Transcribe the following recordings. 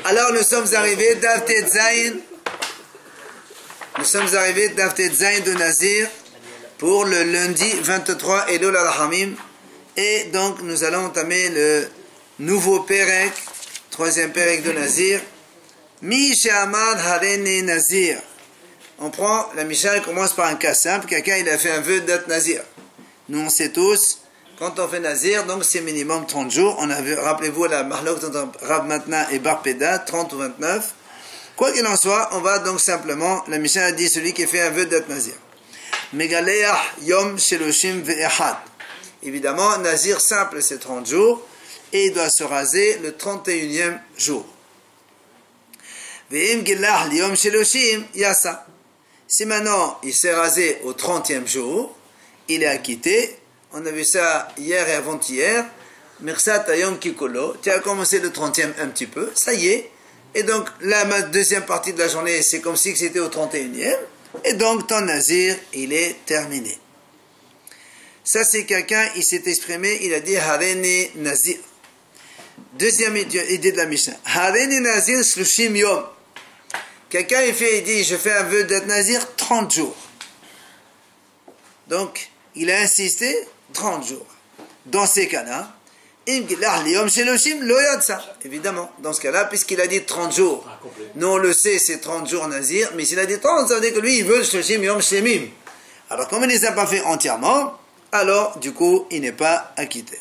Alors nous sommes arrivés d'Aftet Zayn. Nous sommes arrivés d'Aftet Zayn de Nazir pour le lundi 23 Elul al-Hamim. Et donc nous allons entamer le nouveau Perek, troisième Perek de Nazir. Mi she'amad hareni Nazir. On prend, la Mishnah commence par un cas simple. Quelqu'un il a fait un vœu d'être Nazir. Nous on sait tous, quand on fait Nazir, donc c'est minimum 30 jours. On a vu, rappelez-vous la Mahlok entre Rav Matna et Bar Peda, 30 ou 29. Quoi qu'il en soit, on va donc simplement, la Mishnah a dit celui qui fait un vœu d'être Nazir. Megaleach Yom Sheloshim Ve'echad. Évidemment, Nazir simple c'est 30 jours et il doit se raser le 31e jour. Ve'im Gilach Yom Sheloshim Yasa. Si maintenant il s'est rasé au 30e jour, il est acquitté. On a vu ça hier et avant-hier. Mirsat Ayom Kikolo. Tu as commencé le 30e un petit peu. Ça y est. Et donc, la deuxième partie de la journée, c'est comme si c'était au 31e. Et donc, ton Nazir, il est terminé. Ça, c'est quelqu'un, il s'est exprimé, il a dit Hareni Nazir. Deuxième idée de la Mishnah. Hareni Nazir Shlushim Yom. Quelqu'un, il dit, je fais un vœu d'être Nazir 30 jours. Donc, il a insisté 30 jours. Dans ces cas-là, évidemment, dans ce cas-là, puisqu'il a dit 30 jours, nous on le sait, c'est 30 jours Nazir, mais s'il a dit 30, ça veut dire que lui, il veut Shloshim Yom Shemim. Alors, comme il ne les a pas fait entièrement, alors, du coup, il n'est pas acquitté.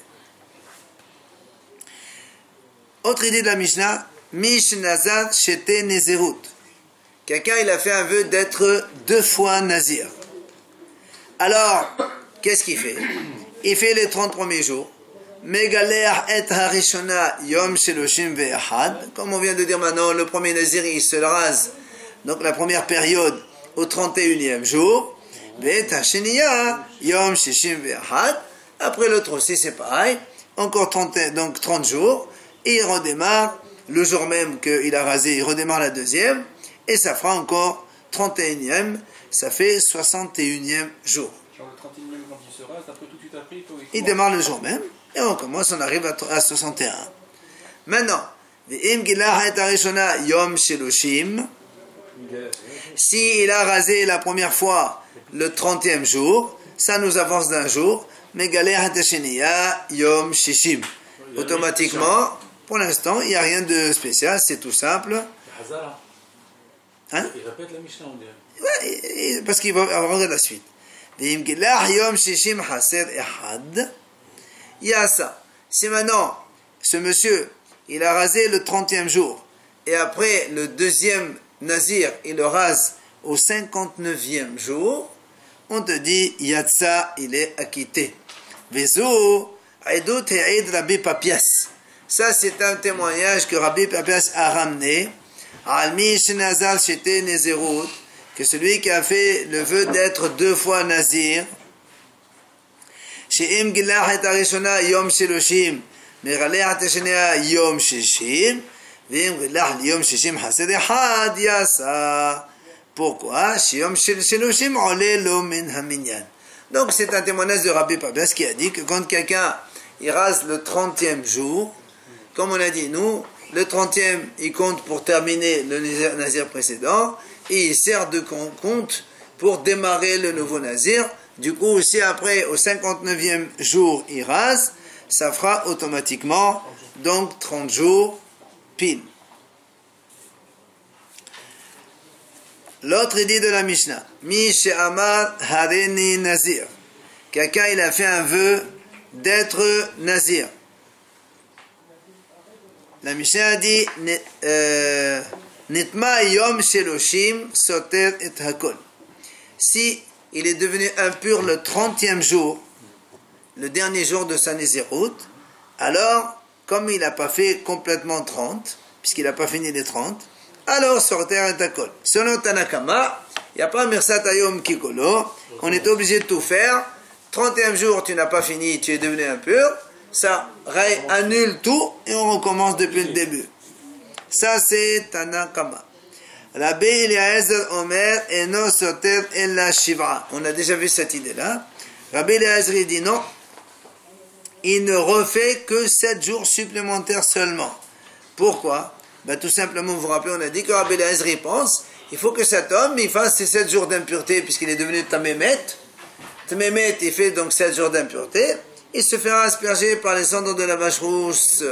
Autre idée de la Mishnah, Mish Nazar Shete Nezerut. Quelqu'un, il a fait un vœu d'être 2 fois Nazir. Alors, qu'est-ce qu'il fait? Il fait les 30 premiers jours. Megaleach et harishona yom sheloshim ve'achad. Comme on vient de dire maintenant, le premier Nazir, il se rase. Donc la première période au 31e jour. Ve'et hasheniya yom shishim ve'achad. Après l'autre aussi, c'est pareil. Encore 30 jours. Et il redémarre, le jour même qu'il a rasé, il redémarre la deuxième. Et ça fera encore 31e. Ça fait 61e jour. Genre le 31e quand il se rase, après tout de suite après, il démarre le jour même, et on commence, on arrive à 61. Maintenant, si il a rasé la première fois le 30e jour, ça nous avance d'un jour, automatiquement, pour l'instant, il n'y a rien de spécial, c'est tout simple. Hein? Il répète la Mishnah, on dirait. Ouais, parce qu'il va regarder la suite. Si maintenant, ce monsieur, il a rasé le 30e jour, et après le deuxième Nazir, il le rase au 59e jour, on te dit, Yatsa, il est acquitté. Ça, c'est un témoignage que Rabbi Papias a ramené. Que celui qui a fait le vœu d'être 2 fois Nazir, שאם גילה את הראשונה יום 30 מגלה את השנייה יום 60 ואם גילה ליום 60 חסד אחד יעשה. Pourquoi? שיום 30 עולה לו מן המניין. Donc c'est un témoignage de Rabbi Papias qui a dit que quand quelqu'un il rase le 30e jour, comme on a dit nous, le 30e il compte pour terminer le Nazir précédent et il sert de compte pour démarrer le nouveau Nazir. Du coup, si après, au 59e jour, il rase, ça fera automatiquement, donc 30 jours pile. L'autre idée de la Mishnah, Mi she'amar hareni Nazir. Quelqu'un, il a fait un vœu d'être Nazir. La Mishnah a dit, Nitma yom sheloshim soter et hakol. Si il est devenu impur le 30e jour, le dernier jour de sa Nézirut, alors, comme il n'a pas fait complètement 30, puisqu'il n'a pas fini les 30, alors sortir un takol. Selon Tanakama, il n'y a pas Mirsat Ayom Kikolo, on est obligé de tout faire. 30e jour, tu n'as pas fini, tu es devenu impur, ça annule tout et on recommence depuis le début. Ça, c'est Tanakama. Rabbi Eliezer Omer eno soter ella shiv'a. On a déjà vu cette idée-là. Rabbi Eliezer dit non, il ne refait que 7 jours supplémentaires seulement. Pourquoi? Ben, tout simplement, vous vous rappelez, on a dit que Rabbi Eliezer pense, il faut que cet homme, il fasse ses 7 jours d'impureté, puisqu'il est devenu Tamémet. Tamémet, il fait donc 7 jours d'impureté. Il se fera asperger par les cendres de la vache rousse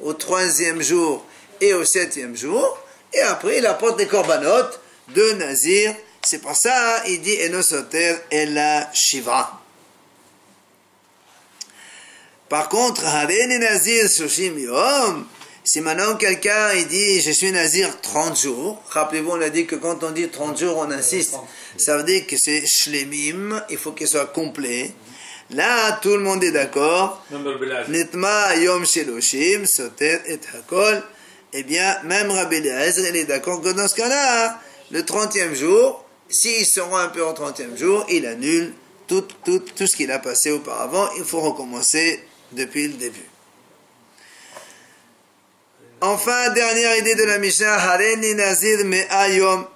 au 3e jour et au 7e jour. Et après, il apporte des corbanotes de Nazir. C'est pour ça, il dit Eno soter et la Shiva. Par contre, Hareni Nazir Shoshim Yom. Si maintenant quelqu'un il dit je suis Nazir 30 jours, rappelez-vous, on a dit que quand on dit 30 jours, on insiste. Ça veut dire que c'est Shlemim, il faut qu'il soit complet. Là, tout le monde est d'accord. Nitma Yom Sheloshim, Soter et Hakol. Eh bien, même Rabbi Eliezer, il est d'accord que dans ce cas-là, le 30e jour, s'il se rend un peu au 30e jour, il annule tout ce qu'il a passé auparavant. Il faut recommencer depuis le début. Enfin, dernière idée de la Mishnah, Hareni Nazir Me'a Yom.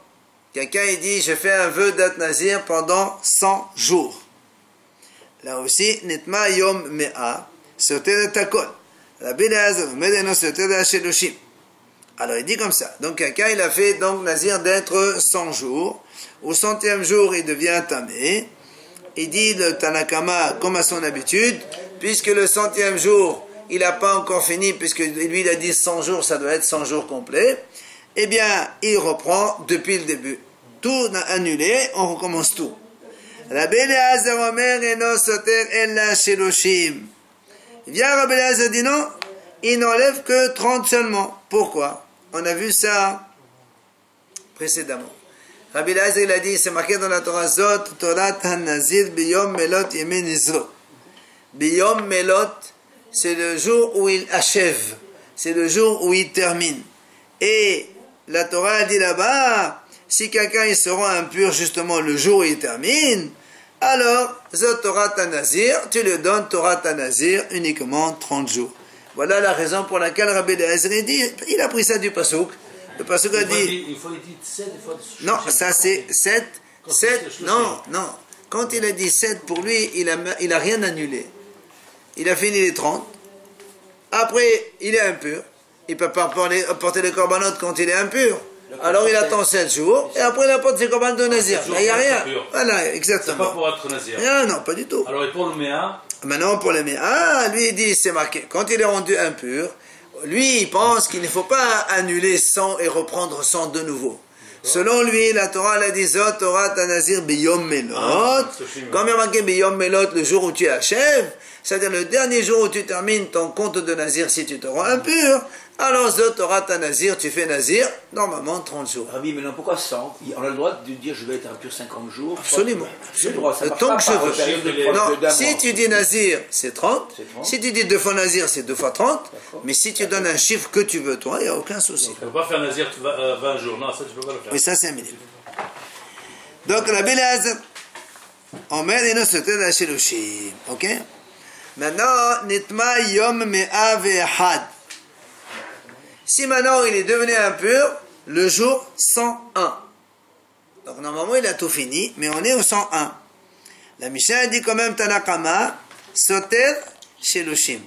Quelqu'un il dit, je fais un vœu d'être Nazir pendant 100 jours. Là aussi, Nitma Yom Me'a, Soter Takol. Rabbi Eliezer, Medeno Soter Sheloshim. Alors il dit comme ça. Donc quelqu'un il a fait donc Nazir d'être 100 jours. Au 100e jour, il devient Tamé. Il dit le Tanakama comme à son habitude, puisque le 100e jour, il n'a pas encore fini, puisque lui il a dit 100 jours, ça doit être 100 jours complets. Eh bien, il reprend depuis le début. Tout annulé, on recommence tout. Rabbi Eliezer Omer eno soter ella sheloshim. Il vient Rabbi Eliezer dit non, il n'enlève que 30 seulement. Pourquoi? On a vu ça précédemment. Rabbi Eliezer il a dit, c'est marqué dans la Torah Zot, Torat HaNazir biyom melot yemin Nizro. Biyom melot, c'est le jour où il achève, c'est le jour où il termine. Et la Torah a dit là-bas, si quelqu'un il se rend impur justement le jour où il termine, alors Zot Torat HaNazir, tu le donnes Torat HaNazir uniquement 30 jours. Voilà la raison pour laquelle Rabbi Eliezer dit, il a pris ça du Pasuk. Le Pasuk a dit... Il faut dire 7, il faut... Non, ça c'est 7. 7, non. Quand il a dit 7, pour lui, il a rien annulé. Il a fini les 30. Après, il est impur. Il ne peut pas porter les corbanotes quand il est impur. Alors il attend 7 jours, et après il apporte ses corbanotes de Nazir. Il n'y a rien. Voilà, exactement. C'est pas pour être Nazir. Non, pas du tout. Alors et pour le Méa? Maintenant, pour le Méa, lui il dit, c'est marqué, quand il est rendu impur, lui il pense qu'il ne faut pas annuler 100 et reprendre 100 de nouveau. Selon lui, la Torah l'a dit, Zot Torah Tanazir biyom melot. Comme il y a marqué biyom melot, le jour où tu achèves, c'est-à-dire le dernier jour où tu termines ton compte de Nazir si tu te rends impur, alors Zot Torah Tanazir, tu fais Nazir, normalement 30 jours. Rabbi, mais non, pourquoi 100? On a le droit de dire je vais être impur 50 jours? Absolument. Le temps que je veux. Non, si tu dis Nazir, c'est 30. Si tu dis 2 fois Nazir, c'est 2 fois 30. Mais si tu donnes un chiffre que tu veux, toi, il n'y a aucun souci. Tu ne peux pas faire Nazir 20 jours. Non, ça, tu ne peux pas le faire. Mais ça, c'est un minimum. Donc, Rabbi Eliezer, on met les noces de la Sheloshim. Ok? Maintenant, Nitma Yom Me'a Ve'ahad. Si maintenant il est devenu impur, le jour 101. Donc normalement il a tout fini, mais on est au 101. La Mishnah dit quand même Tanakama, Soter Sheloshim.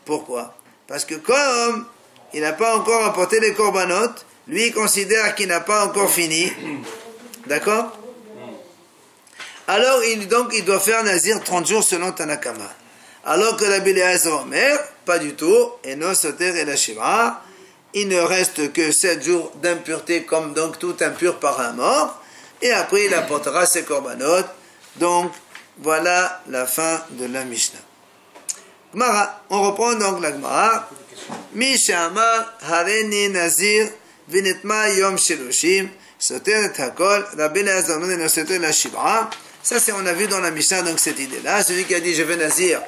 Pourquoi? Parce que comme il n'a pas encore apporté les corbanotes, lui il considère qu'il n'a pas encore fini. D'accord? Alors il doit faire Nazir 30 jours selon Tanakama. Alors que la Eliezer Omer, pas du tout, et non Soter et la Shiva. Il ne reste que 7 jours d'impureté, comme donc tout impur par un mort, et après il apportera ses corbanotes. Donc voilà la fin de la Mishnah. Gemara, on reprend donc la Gemara. Mishama Hareni Nazir Vinitma Yom Sheloshim Soter et Hakol Rabbi Eliezer Omer Soter la Shiva. Ça c'est on a vu dans la Mishnah donc cette idée-là. Celui qui a dit je vais Nazir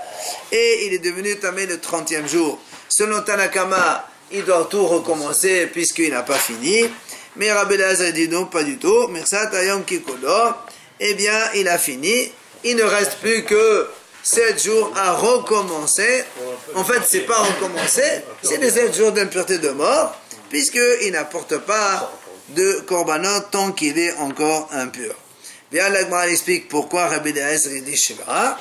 et il est devenu tamé le 30e jour. Selon Tanakama, il doit tout recommencer puisqu'il n'a pas fini. Mais Rabbi Eliezer dit non, pas du tout. Mersat Ayom Kikolo, eh bien, il a fini. Il ne reste plus que 7 jours à recommencer. En fait, c'est pas recommencer, c'est les 7 jours d'impureté de mort, puisqu'il n'apporte pas de korbanot tant qu'il est encore impur. Bien, l'Agmara explique pourquoi Rabbi Eliezer dit Shiva.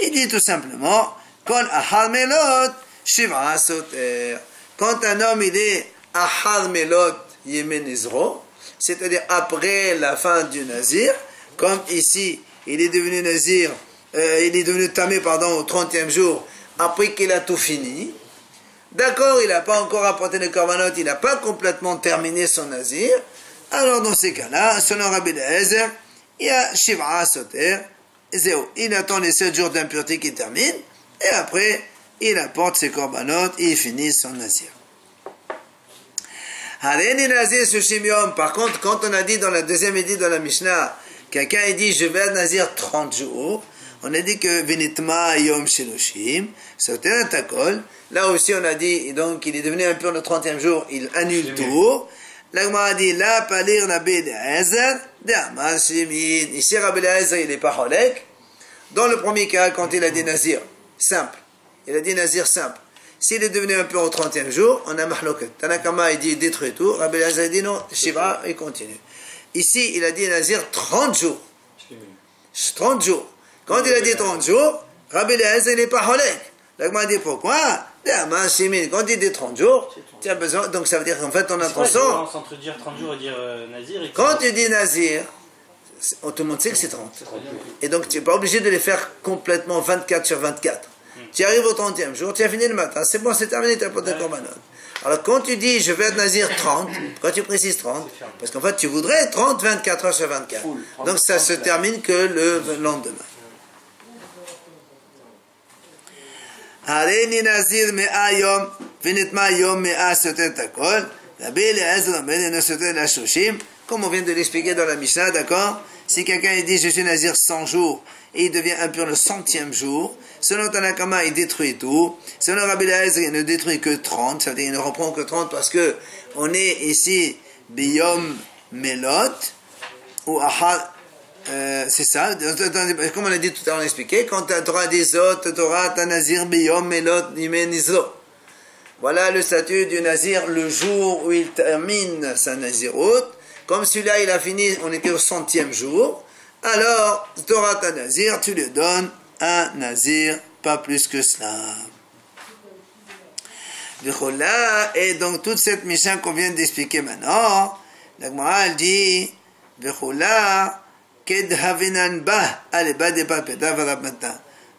Il dit tout simplement, Kol Ahar Melot, Shiva Soter. Quand un homme il est Ahar Melot Yemenizro, c'est-à-dire après la fin du Nazir, comme ici, il est devenu Nazir, il est devenu Tamé, pardon, au 30e jour, après qu'il a tout fini. D'accord, il n'a pas encore apporté le korbanot, il n'a pas complètement terminé son Nazir. Alors dans ces cas-là, selon Rabbi Eliezer, il y a Shiv'a Soter, zéro. Il attend les 7 jours d'impureté qui terminent, et après, il apporte ses korbanot et il finit son Nazir. Par contre, quand on a dit dans la deuxième édit de la Mishnah, quelqu'un a dit je vais être Nazir 30 jours, on a dit que Vinitma Yom Sheloshim, Soter Takol, là aussi on a dit, donc il est devenu impur le 30e jour, il annule tout. L'Agma a dit la palir Rabbi Eliezer, De'amar Shimin. Ici Rabbi Eliezer il est pas Holek. Dans le premier cas, quand il a dit Nazir, simple, il a dit Nazir simple. S'il est devenu impur au 30e jour, on a mahloket. Tanakama il dit détruit tout. Rabbi Eliezer il dit non, Shiva, il continue. Ici, il a dit Nazir 30 jours. 30 jours. Quand il a dit 30 jours, Rabbi Eliezer il n'est pas holek. L'Agma a dit pourquoi? Quand il dit 30 jours, tu as besoin. Donc ça veut dire qu'en fait, on a ton sang. Entre dire 30 jours et dire Nazir. Quand tu dis Nazir, tout le monde sait que c'est 30. Et donc tu n'es pas obligé de les faire complètement 24 sur 24. Tu arrives au 30e jour, tu as fini le matin, c'est bon, c'est terminé, tu as porté ton korbanot. Alors quand tu dis je vais être Nazir 30, quand tu précises 30, parce qu'en fait tu voudrais 30, 24 heures sur 24. Donc ça se termine que le lendemain. Hareni Nazir Mea Yom, Vinitma Yom Mea Soter Takol, Rabbi Eliezer Omer ne Soter la Shoshim, comme on vient de l'expliquer dans la Mishnah, d'accord? Si quelqu'un dit je suis Nazir 100 jours et il devient impur le 100e jour, selon Tanakama il détruit tout, selon Rabbi Eliezer il ne détruit que 30, ça veut dire il ne reprend que 30 parce que on est ici Biyom Melot ou Ahad. C'est ça, comme on a dit tout à l'heure, on a expliqué, quand tu auras des autres, tu auras ta Nazir Biyom Melot Nimenizlo. Voilà le statut du Nazir le jour où il termine sa Nazirut. Comme celui-là il a fini, on était au 100e jour, alors tu auras ta Nazir, tu lui donnes un Nazir, pas plus que cela. Et donc toute cette mission qu'on vient d'expliquer maintenant, la Gemara dit,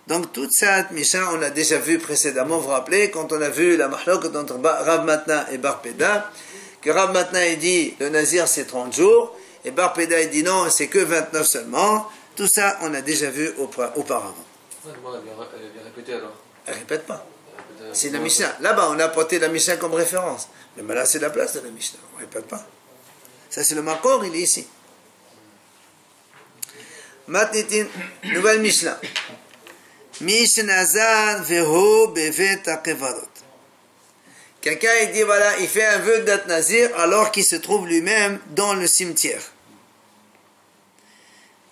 donc toute cette mission on l'a déjà vu précédemment, vous vous rappelez, quand on a vu la mahlok entre Rav Matna et Bar Peda, que Rav Matna il dit le Nazir c'est 30 jours, et Bar Peda il dit non, c'est que 29 seulement. Tout ça on a déjà vu auparavant. Elle vient répéter alors. Elle répète pas. C'est la Mishnah. Là-bas on a porté la Mishnah comme référence. Mais là c'est la place de la Mishnah, on ne répète pas. Ça c'est le Makor, il est ici. Matnitin, nouvelle Mishnah. Mishnazan veho bevet akevarot. Quelqu'un il dit voilà, il fait un vœu d'être Nazir alors qu'il se trouve lui-même dans le cimetière.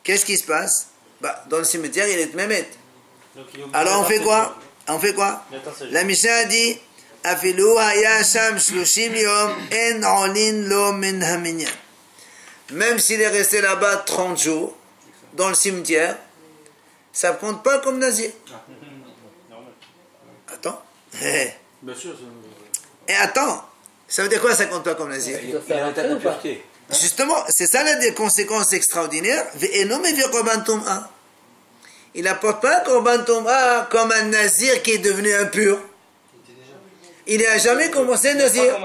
Qu'est-ce qui se passe? Dans le cimetière il est Mehmet. Alors on fait quoi? On fait quoi? La Mishnah dit Afilu haya sham shloshim yom en olin lo min haminyan. Même s'il est resté là-bas 30 jours dans le cimetière, ça ne compte pas comme Nazir. Attends. Bien sûr. Et attends, ça veut dire quoi ça compte pas comme Nazir? Il a un tas d'impureté. Justement, c'est ça la conséquence extraordinaire. Il n'apporte pas un korban tom'a comme un Nazir qui est devenu impur. Il n'a jamais commencé Nazir.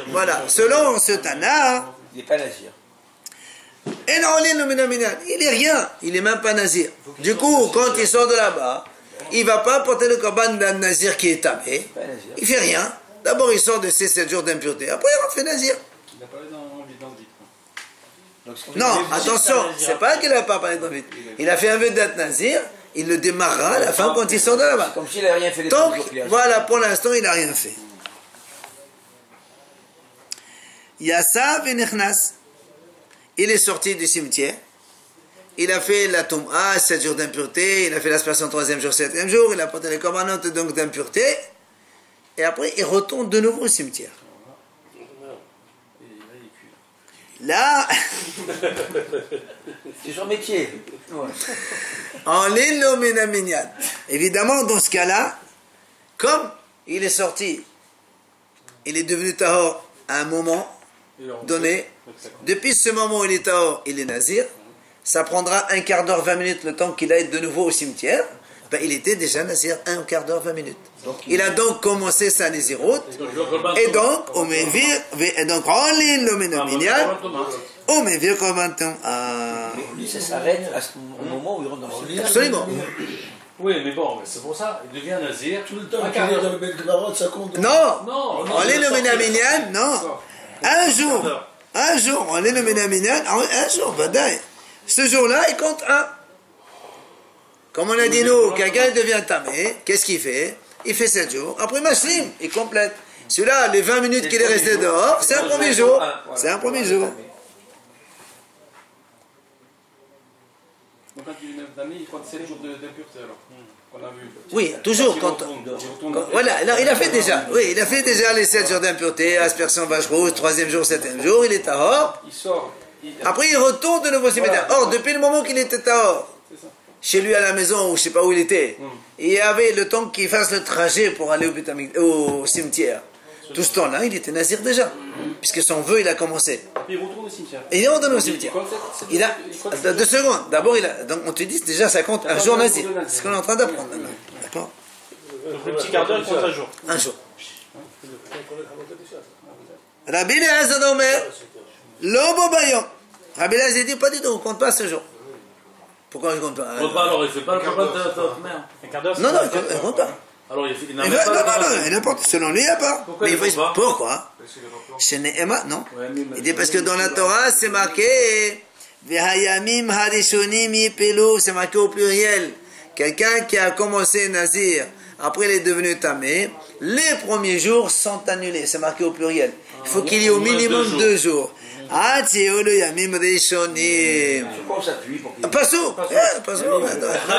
Voilà, selon ce Tana, Il n'est pas Nazir. il est rien, il n'est même pas Nazir. Du coup, quand il sort de là-bas, il ne va pas porter le korban d'un Nazir qui est tamé. Il ne fait rien. D'abord, il sort de ses 7 jours d'impureté. Après, il refait Nazir. Il a parlé dans le vide. Non, attention, c'est pas qu'il n'a pas parlé dans le vide. Il a fait un vœu d'être Nazir, il le démarrera à la fin quand il sort de là-bas. Comme s'il n'avait rien fait les Donc, 30 jours qu'il a fait. voilà, pour l'instant, il n'a rien fait. Yassa v'nechnas. Il est sorti du cimetière. Il a fait la Tom'a, 7 jours d'impureté. Il a fait l'aspersion 3e jour, 7e jour. Il a porté les commandants donc d'impureté. Et après, il retourne de nouveau au cimetière. Là, C'est son métier. Ouais. en l'illuminaminiat. Évidemment, dans ce cas-là, comme il est sorti, il est devenu tahor à un moment Et alors, donné. donc ça compte. Depuis ce moment où il est tahor, il est nazir. Ça prendra un quart d'heure, 20 minutes, le temps qu'il aille de nouveau au cimetière. Ben, il était déjà nazir un quart d'heure, 20 minutes. Il a donc commencé sa naziroute. Et donc, on me vire, et donc, en ligne, le ménominyan, on me vire comme un temps. Lui, ça s'arrête au moment où il rentre dans le cimetière. Absolument. Oui, mais bon, c'est pour ça, il devient nazir. Tout le temps qu'il est dans le Belgvarot, ça compte. Non, Non, on est le ménominyan, non. Un jour, on est le ménominyan, un jour, badaï. Ce jour-là, il compte un. Comme on a dit nous, quelqu'un devient tamé, qu'est-ce qu'il fait? Il fait 7 jours. Après Mashlim, il complète. Celui-là, les 20 minutes qu'il est resté dehors, c'est un premier jour. C'est un premier jour. Donc quand il est tamé, il compte 7 jours d'impureté alors. Qu'on a vu. Oui, toujours quand. Voilà, alors, il a fait déjà. Oui, il a fait déjà les 7 jours d'impureté, aspersion vache rouge, 3e jour, 7e jour, il est tahor. Il sort. Après, il retourne de nouveau au cimetière. Or, depuis le moment qu'il était tahor, chez lui à la maison, ou je ne sais pas où il était, il y avait le temps qu'il fasse le trajet pour aller au cimetière. Tout ce temps-là, il était nazir déjà, puisque son vœu, il a commencé. Il retourne au cimetière. Et il rentre au cimetière. Il a 2 secondes. D'abord, donc on te dit déjà ça compte un jour nazir. C'est ce qu'on est en train d'apprendre maintenant. D'accord? Donc le petit quart d'heure, il compte un jour. Un jour. Rabbi Eliezer Omer, Lobo Bayon. Rabbi Eliezer dit pas du tout, on ne compte pas ce jour. Pourquoi il ne compte pas? Alors il fait pas le repas de ta mère. Un quart d'heure, Non, non, il ne compte pas. Alors il n'a Non, même pas non, non, n'importe. Selon lui, il n'y a pas. Pourquoi Mais il faut pas? pourquoi? Chez Ne'ema, non. Il dit parce que dans la Torah, c'est marqué Vehayamim Harishonim Yipelu, c'est marqué au pluriel. Quelqu'un qui a commencé Nazir, après il est devenu Tamé, les premiers jours sont annulés. C'est marqué au pluriel. Il faut qu'il y ait au minimum 2 jours. Ah, Théolo Yamim Rishonim. Sur quoi on s'appuie pour qu'il... Pas sous. Pas sous. La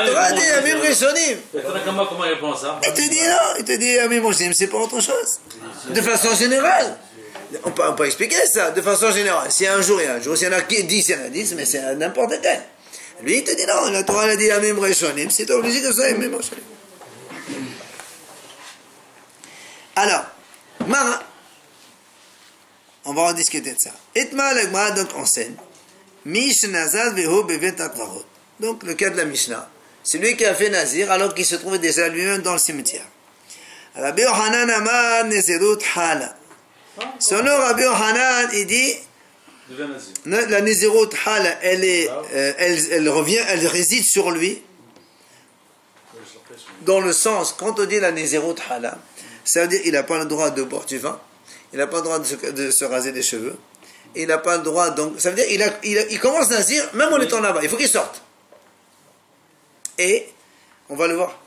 Torah dit Yamim Rishonim. Comment il pense ça? Il te dit non, il te dit Yamim Rishonim, c'est pas autre chose. De façon générale. On peut expliquer ça de façon générale. S'il y a un jour, il y a un jour. S'il y en a 10, il y en a 10, mais c'est n'importe quel. Lui, il te dit non, la Torah a dit Yamim Rishonim, c'est obligé que ça soit Yamim Rishonim. Alors, Mara, on va en discuter de ça. Itma l'agma, donc enseigne. Mishnazal veho bevet atvarot. Donc, le cas de la Mishnah. C'est lui qui a fait Nazir alors qu'il se trouvait déjà lui-même dans le cimetière. Rabbi Yohanan amar nezerut hala. Selon Rabbi Yohanan, il dit la nezerut hala, elle revient, elle réside sur lui. Dans le sens, quand on dit la nezerut hala, ça veut dire qu'il n'a pas le droit de boire du vin, il n'a pas le droit de se raser les cheveux, il n'a pas le droit, donc, ça veut dire il commence Nazir, même en étant là-bas, il faut qu'il sorte. Et, on va le voir.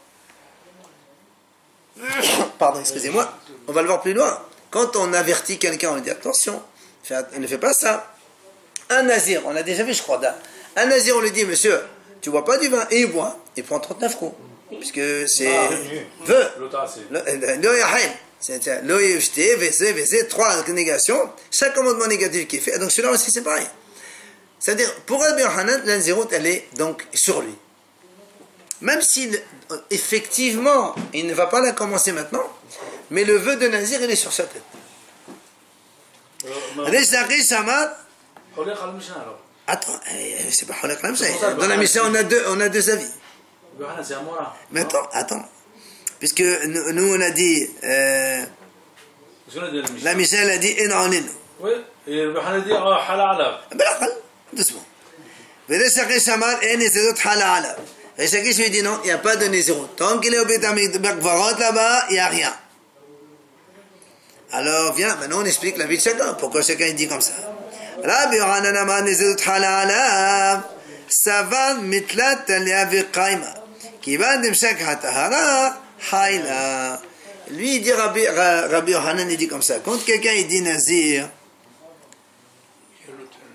Pardon, excusez-moi, on va le voir plus loin. Quand on avertit quelqu'un, on lui dit attention, ne fais pas ça. Un Nazir, on l'a déjà vu, je crois, un Nazir, on lui dit, monsieur, tu bois pas du vin, et il boit, il prend 39 coups. Puisque c'est vœu. C'est l'OIFT, VC, 3 négations, chaque commandement négatif qui est fait. Donc celui-là aussi c'est pareil. C'est-à-dire, pour Rabbi Yohanan, la Nézirut, elle est donc sur lui. Même si effectivement, il ne va pas la commencer maintenant, mais le vœu de Nazir, il est sur sa tête. Attends, c'est pas Holek Lamsha. Dans la Mishnah, on a deux avis. Mais attends. Puisque nous, on a dit, la Mishnah, elle a dit, En'anin. Oui, et le Yohanan dit, halal. Doucement. Vedesakish Amar, en Nezerut halal. Vedesakish lui dit non, il n'y a pas de Nezerut. Tant qu'il est au Bekvarot là-bas, il n'y a rien. Alors, viens, maintenant on explique la vie de chacun. Pourquoi chacun il dit comme ça? Rabbi Yohanan Amar Nezerut halal. Savan mitlat talia v'qaima. Kivan demshak hatahara hayla. Lui, il dit, Rabbi Yohanan, il dit comme ça. Quand quelqu'un, il dit Nazir,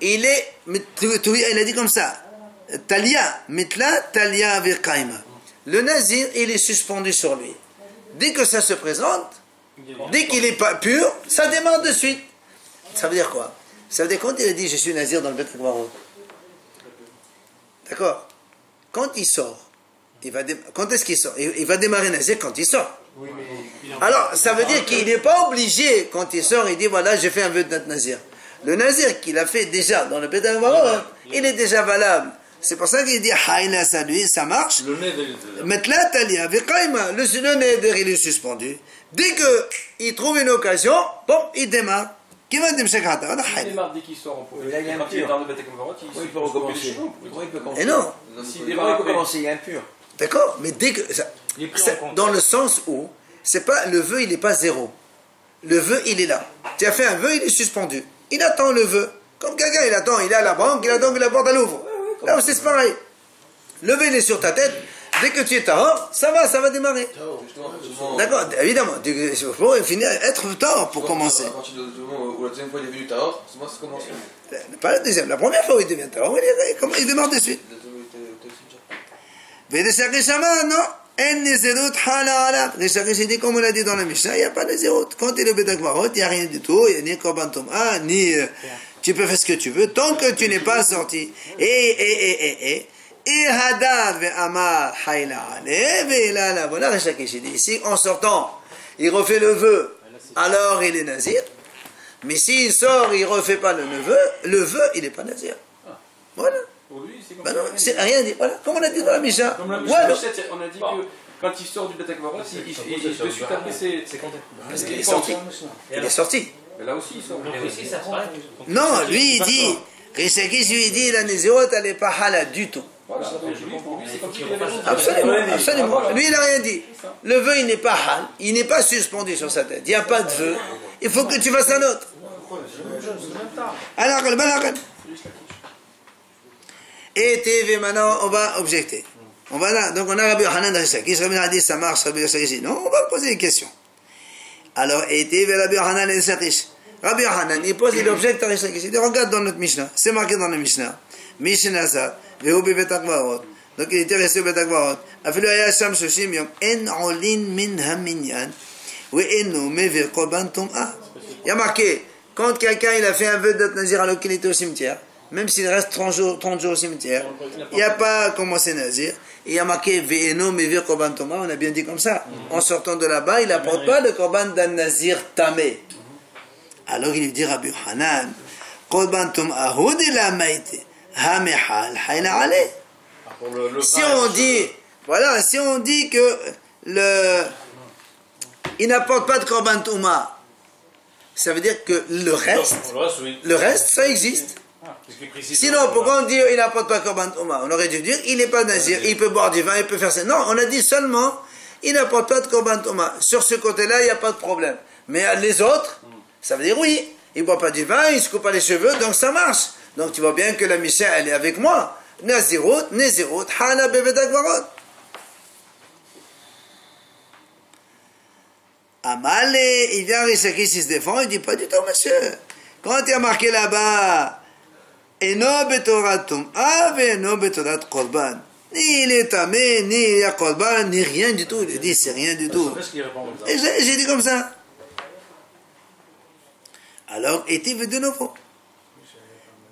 il a dit comme ça. Talia, mitla, talia, v'qaima. Le Nazir, il est suspendu sur lui. Dès que ça se présente, dès qu'il n'est pas pur, ça démarre de suite. Ça veut dire quoi? Ça veut dire quand il a dit, je suis Nazir dans le Beth Kvarot. D'accord? Quand il sort, quand est-ce qu'il sort? Il va démarrer Nazir quand il sort. Alors, ça veut dire qu'il n'est pas obligé, quand il sort, il dit, voilà, j'ai fait un vœu d'être nazir. Le nazir qu'il a fait déjà dans le Beit HaKbarot, il est déjà valable. C'est pour ça qu'il dit, Haïla, ça lui, ça marche. Le nez Maintenant, Talia, le neder, il est suspendu. Dès qu'il trouve une occasion, bon, il démarre. Qui va dire, Il démarre dès qu'il sort en profite. Là, il y a un Quand il est pur. dans le Beit HaKbarot, Il peut recommencer. Comment il peut commencer? Et non, S'il Comment démarre il peut après, commencer? Il y a un pur. d'accord, mais dès que. Il est pris en C'est compte. dans le sens où, c'est pas, le vœu, il n'est pas zéro. Le vœu, il est là. Tu as fait un vœu, il est suspendu. Il attend le vœu. Comme quelqu'un, il attend, il est à la banque, il attend que la porte elle ouvre. Là aussi, c'est pareil. Le vœu, il est sur ta tête. Dès que tu es tahor, ça va démarrer. D'accord, évidemment. Il faut finir, être tahor pour commencer. À partir du moment où la deuxième fois il est venu Tahor, c'est moi ça commence. Pas la deuxième, la première fois où il devient tahor, il démarre de suite. Non. En nezerut hala ala. Rishakish dit, comme on l'a dit dans la Mishnah, il n'y a pas de nezerut. Quand il est au Beit HaKbarot, il n'y a rien du tout. Il n'y a ni korban tum'a, ni tu peux faire ce que tu veux, tant que tu n'es pas sorti. Et hada ve'ama hayla ale ve'ila la. Voilà Rishakish dit. Ici, en sortant, il refait le vœu, alors il est nazir. Mais s'il sort, il ne refait pas le vœu, il n'est pas nazir. Voilà. pour lui, c'est comme Ben ça. non, c'est rien dit. Voilà, comme on a dit dans la Mishnah. Comme la Voilà. Mishnah 7, on a dit que quand il sort du Beit HaKbarot, de suite après, c'est compté. Parce qu'il est sorti. Il est sorti. Mais là aussi, il sort. Mais aussi, ça se pareil. Non, lui il dit, Rishakish lui dit, la Nézirot, elle n'est pas halal du tout. Voilà, donc lui, pour lui, c'est comme s'il avait raison. Absolument, absolument. Lui, il n'a rien dit. Le vœu, il n'est pas hal, il n'est pas suspendu sur sa tête. Il n'y a pas de vœu. Il faut que tu fasses un autre. Alors, et TV, maintenant, on va objecter. On va là, donc on a Rabbi Yochanan de Rishakish. Rabbi Yochanan dit, ça marche, Rabbi Rishakish dit, non, on va poser une question. Alors, et TV, Rabbi Yochanan de Rishakish. Rabbi Yochanan, il pose, il objecte à Rishakish. Il dit, regarde dans notre Mishnah, c'est marqué dans le Mishnah. Mishnah ça, Vehu Beit HaKbarot. Donc il était resté au Beit HaKbarot. Afilu haya sham 30 yom, en olin min haminyan, ve eno mevir korban tum'a. Il y a marqué, quand quelqu'un il a fait un vœu d'être nazir alors qu'il était au cimetière, même s'il reste 30 jours au cimetière, il n'y a pas commencé nazir. Et il y a marqué ve'eno mevir korban tum'a, on a bien dit comme ça. En sortant de là-bas, il n'apporte pas le korban d'un nazir tamé. Alors il lui dit Rabbi Yochanan, korban tum'a hudi la maïte. Si on dit, voilà, si on dit que il n'apporte pas de korban touma, ça veut dire que le reste, ça existe. Sinon, pourquoi on dit il n'apporte pas de korban touma? On aurait dû dire il n'est pas nazir, il peut boire du vin, il peut faire ça. Non, on a dit seulement il n'apporte pas de korban touma. Sur ce côté-là, il n'y a pas de problème. Mais les autres, ça veut dire oui, il ne boit pas du vin, il ne se coupe pas les cheveux, donc ça marche. Donc tu vois bien que la Mishnah, elle est avec moi. Nazirut, hala Beit HaKbarot. Amal, il vient Rishakish, il se défend, il dit pas du tout, monsieur. Quand il y a marqué là-bas, Eno betorat tum'a, ve'eno betorat korban. Ni il est tamé, ni il y a korban, ni rien du tout. Il dit c'est rien du tout. Et j'ai dit comme ça. Alors, était de nouveau.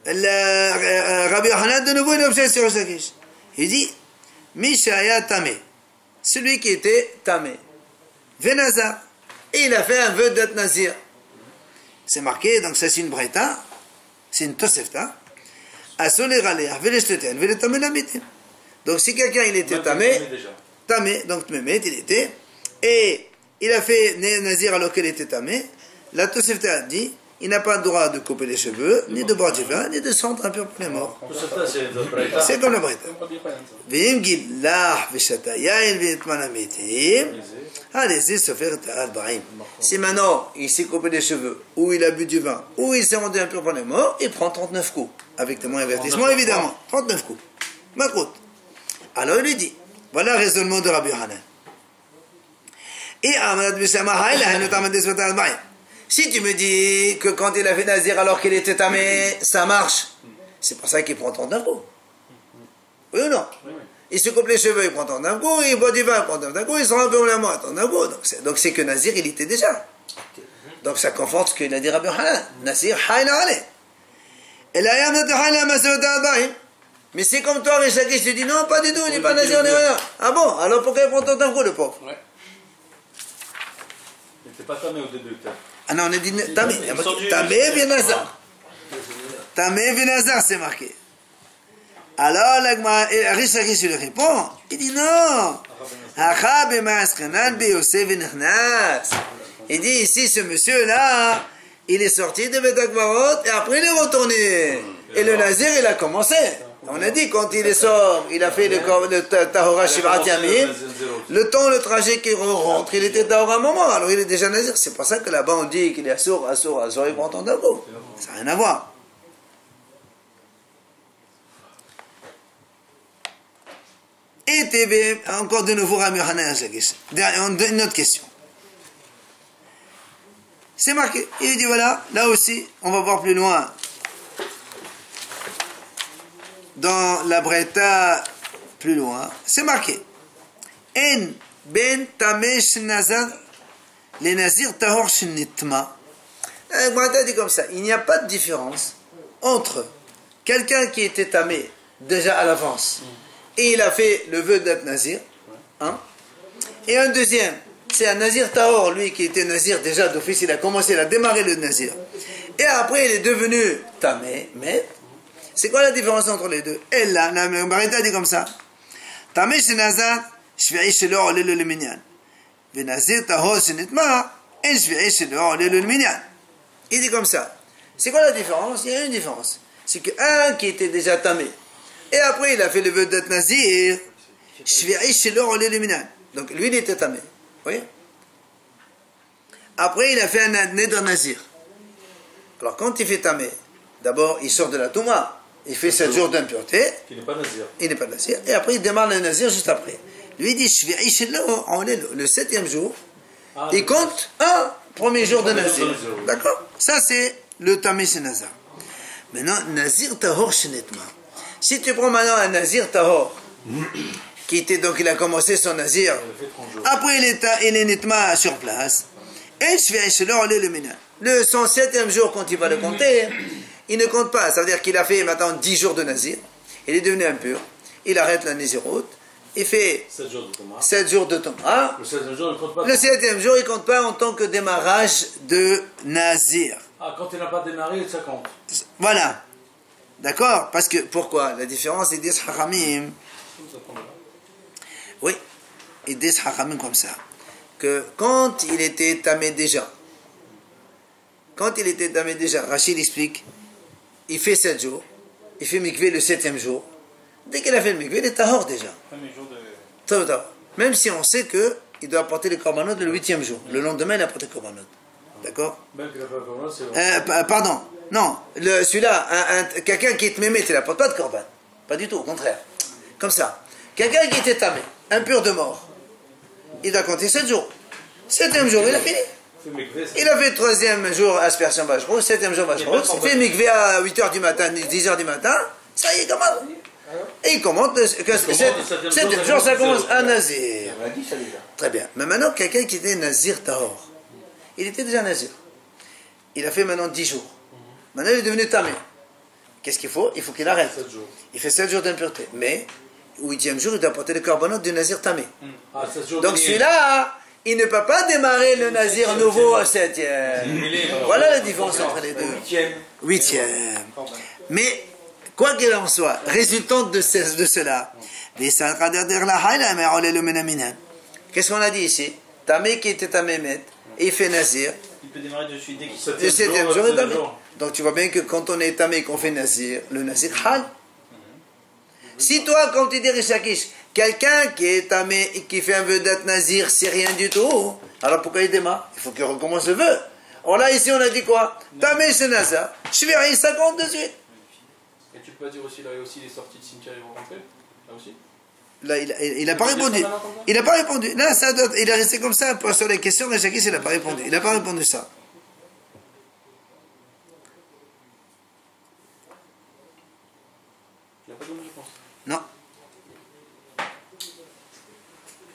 Rabbi Yochanan de nouveau il objecte sur Rishakish. Il dit Mishaya Tamé, celui qui était Tamé, Venazar, et il a fait un vœu d'être Nazir. C'est marqué, donc ça c'est une Breta, c'est une Tosefta. Donc si quelqu'un il était Tamé, donc Tmémet il était, et il a fait Nazir alors qu'il était Tamé, la Tosefta a dit il n'a pas le droit de couper les cheveux, ni de boire du vin, ni de sentir un peu pour les morts. C'est comme la Breta. Si maintenant il s'est coupé les cheveux, ou il a bu du vin, ou il s'est rendu un peu pour les morts, il prend 39 coups. Avec témoin et avertissement, évidemment. 39 coups. Makrout. Alors il lui dit, voilà le raisonnement de Rabbi Yochanan. Et Ahmad Bishamah, il a un autre Al-Ba'im. Si tu me dis que quand il a fait Nazir alors qu'il était tamé, ça marche, c'est pour ça qu'il prend 39 coups. Oui ou non? Il se coupe les cheveux, il prend 39 coups, il boit du vin, il prend 39 coups, il se rend un peu la mort, 39 coups. Donc c'est que Nazir, il était déjà. Donc ça conforte ce qu'il a dit Rabbi Yochanan. Nazir, hayla ale. Et là, il y a mais c'est comme toi, Rishakish, tu dis non, pas du tout, il n'est pas Nazir, on est rien. Ah bon? Alors pourquoi il prend 39 coups, le pauvre? C'est pas Tamé au début. Ah non, on a dit Tamé. Tamé Venazar. Tamé Venazar, c'est marqué. Alors, Rish Lakish lui répond, il dit non. Il dit ici, ce monsieur-là, il est sorti de Bet Akbarot et après il est retourné. Et le Nazir, il a commencé. On a dit, quand il est sort, il a fait le Tahora Shivrat Yamim. Le temps, le trajet qu'il rentre, il était Tahora un moment. Alors il est déjà Nazir. C'est pour ça que là-bas, on dit qu'il est Assour, il prend ton d'abord. Ça n'a rien à voir. Et TV, encore de nouveau Rami Hanan Jagish. Une autre question. C'est marqué. Il dit voilà, là aussi, on va voir plus loin. Dans la Breta, plus loin, c'est marqué. En ben tamesh nazar, les nazir tahor shnitma. La Breta dit comme ça. Il n'y a pas de différence entre quelqu'un qui était tamé déjà à l'avance et il a fait le vœu d'être nazir, hein, et un deuxième, c'est un nazir tahor, lui qui était nazir déjà d'office, il a commencé, il a démarré le nazir, et après il est devenu tamé, mais c'est quoi la différence entre les deux? Et là, la Marita dit comme ça, tamé chez nazar, shvi'i shelo olé le minyan, ve nazir tahor shenitma, en shvi'i shelo olé le minyan. Il dit comme ça, c'est quoi la différence? Il y a une différence, c'est qu'un qui était déjà tamé, et après, il a fait le vœu d'être nazir. Donc, lui, il était tamé. Vous voyez? Après, il a fait un neder nazir. Alors, quand il fait tamé, d'abord, il sort de la touma. Il fait 7 jours d'impureté. Il n'est pas nazir. Il n'est pas nazir. Et après, il démarre le nazir juste après. Lui, il dit, le 7e jour, il compte un premier jour de nazir. D'accord? Ça, c'est le tamé chez nazar. Maintenant, nazir tahor shenetma. Si tu prends maintenant un nazir tahor, qui était donc il a commencé son nazir, après il est netma sur place, et le 107e jour quand il va le compter, il ne compte pas, ça veut dire qu'il a fait maintenant 10 jours de nazir, il est devenu impur, il arrête la naziroute, il fait 7 jours de Toma. Le 7e jour il ne compte pas en tant que démarrage de nazir. Ah, quand il n'a pas démarré, ça compte. Voilà. D'accord? Parce que, pourquoi? La différence, ils disent Hachamim. Oui, ils disent Hachamim comme ça. Que quand il était tamé déjà, Rachid explique, il fait 7 jours, il fait mikvé le 7e jour. Dès qu'il a fait le mikvé, il est tahor déjà. Même si on sait qu'il doit apporter les korbanot le 8e jour. Le lendemain, il apporte les korbanot. D'accord? Pardon. Non, celui-là, quelqu'un qui est mémé, il n'apporte pas de korban. Pas du tout, au contraire. Comme ça. Quelqu'un qui était tamé, impur de mort, il doit compter 7 jours. 7e jour, il a fini. Il a fait 3e jour aspersion Bajrou, 7e jour Bajrou, il fait mikvé à 8h du matin, 10h du matin, ça y est, comment? Et il commente, 7e jour, ça commence un nazir. Très bien. Mais maintenant, quelqu'un qui était nazir tahor, il était déjà nazir. Il a fait maintenant 10 jours. Maintenant, il est devenu tamé. Qu'est-ce qu'il faut? Il faut qu'il arrête. Il fait 7 jours d'impureté. Mais, au 8e jour, il doit porter le korbanot du nazir tamé. Donc celui-là, il ne peut pas démarrer le nazir nouveau à 7e. Voilà la différence entre les deux. 8e. Mais, quoi qu'il en soit, résultante de cela, qu'est-ce qu'on a dit ici? Tamé qui était tamé met, et il fait nazir. Il peut démarrer dessus dès qu'il le 7e jour est tamé. Donc tu vois bien que quand on est tamé et qu'on fait nazir, le nazir hal. Si toi, comme tu dis Rishakish, quelqu'un qui est tamé et qui fait un vœu d'être nazir, c'est rien du tout, alors pourquoi il démarre? Il faut qu'il recommence le vœu. Alors là, ici, on a dit quoi? Tamé, c'est nazir. Je vais rien, ça compte de suite. Et tu peux pas dire aussi, là aussi, les sorties de cimetière, ils vont rentrer? Là aussi? Là, il n'a pas répondu. Il n'a pas répondu. Là, ça doit, il est resté comme ça sur les questions. Rishakish, il n'a pas répondu. Il n'a pas répondu ça. Non.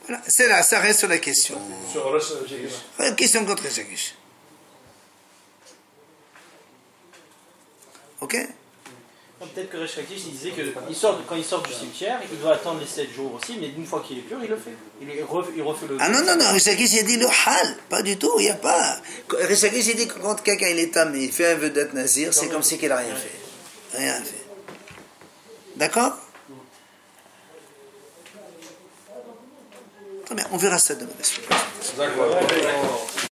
Voilà, c'est là, ça reste sur la question. Question contre Jagish. Ok? Peut-être que Resh Lakish il disait que quand il sort du cimetière, il doit attendre les 7 jours aussi, mais une fois qu'il est pur, il le fait. Il refait le. Ah non, non, non, Rishakis il dit le hal, pas du tout, il n'y a pas. Rishakis il dit que quand quelqu'un il est tamé, il fait un vœu d'être nazir, c'est comme si qu'il n'a rien fait. Rien fait. D'accord? Très bien, on verra ça demain. D'accord.